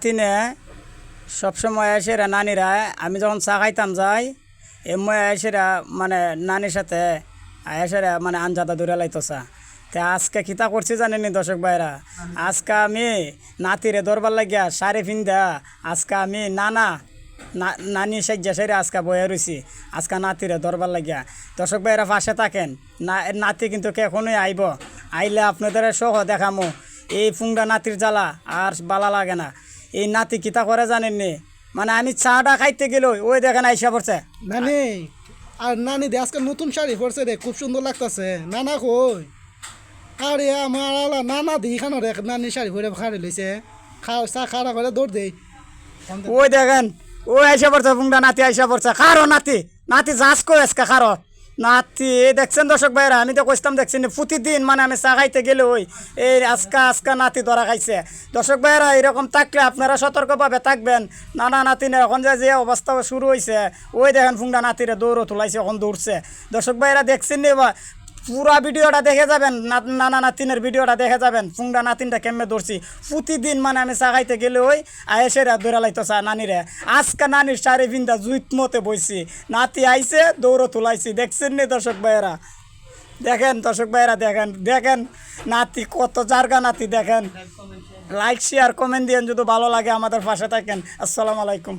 তিনে সবসময় এসেরা নানিরা আমি যখন চা খাইতাম যাই এময় এসেরা মানে নানির সাথে এসেরা মানে আঞ্জাদা দূরে লাইতো চা। তে আজকে কিতা করছি জানেনি দর্শক ভাইরা, আজকে আমি নাতিরে দরবার লাগিয়া শাড়ি ফিন্দা আজকে আমি নানি সাজ্জা সেরে আজকে বয়ে রয়েছি আজকে নাতিরে দরবার লাগিয়া। দর্শক ভাইরা পাশে থাকেন, নাতি কিন্তু এখনই আইব, আইলে আপনাদের সহ দেখামো এই ফুংডা নাতির জ্বালা আর বালা লাগে না। এই নাতি কিতা করে জানেননি, মানে আমি চাটা খাইতে গেল ওই দেখেন আইসা পড়ছে নানি। আর নানি দে আজকে নতুন শাড়ি পরছে রে, খুব সুন্দর লাগতেছে। নানা কই? আরে আমার আলা নানা দি খানো রে, নানি শাড়ি পরে খাড়ি লইছে। খাও চা খাড়া করে দৌড় দেই। ওই দেখেন ওই আইসা পড়ছে ফুংডা নাতি আইসা পড়ছে। খারো নাতি, নাতি যাস কই আজকে খারো নাতি। দেখছেন দর্শক ভাইরা, আমি তো কইতাম দেখছেন প্রতিদিন মানে আমি চা খাইতে গেলে ওই এই আজকা নাতি ধরা খাইছে। দর্শক ভাইরা এরকম থাকলে আপনারা সতর্কভাবে থাকবেন। নানা নাতিনের এখন যে অবস্থা শুরু হয়েছে, ওই দেখেন ফুংডা নাতিরে দৌড়ও তুলাইছে, এখন দৌড়ছে। দর্শক ভাইরা দেখছেন নি বা পুরা ভিডিওটা দেখে যাবেন, নানা নাতিনের ভিডিওটা দেখে যাবেন ফুংডা নাতিনটা কেমনে ধরছি। প্রতিদিন মানে আমি চা খাইতে গেলে ওই আয়েসেরা দৌড়া লাইতো চা নানিরে। আজকে নানির শাড়ি ভিন্দা জুইত মতে বইছি, নাতি আইছে দৌড়ো তুলাইছি। দেখছেন নি দর্শক ভাইয়েরা, দেখেন দর্শক ভাইয়েরা দেখেন দেখেন নাতি কত জারগা নাতি। দেখেন লাইক শেয়ার কমেন্ট দিয়েন যদি ভালো লাগে, আমাদের পাশে থাকেন। আসসালামু আলাইকুম।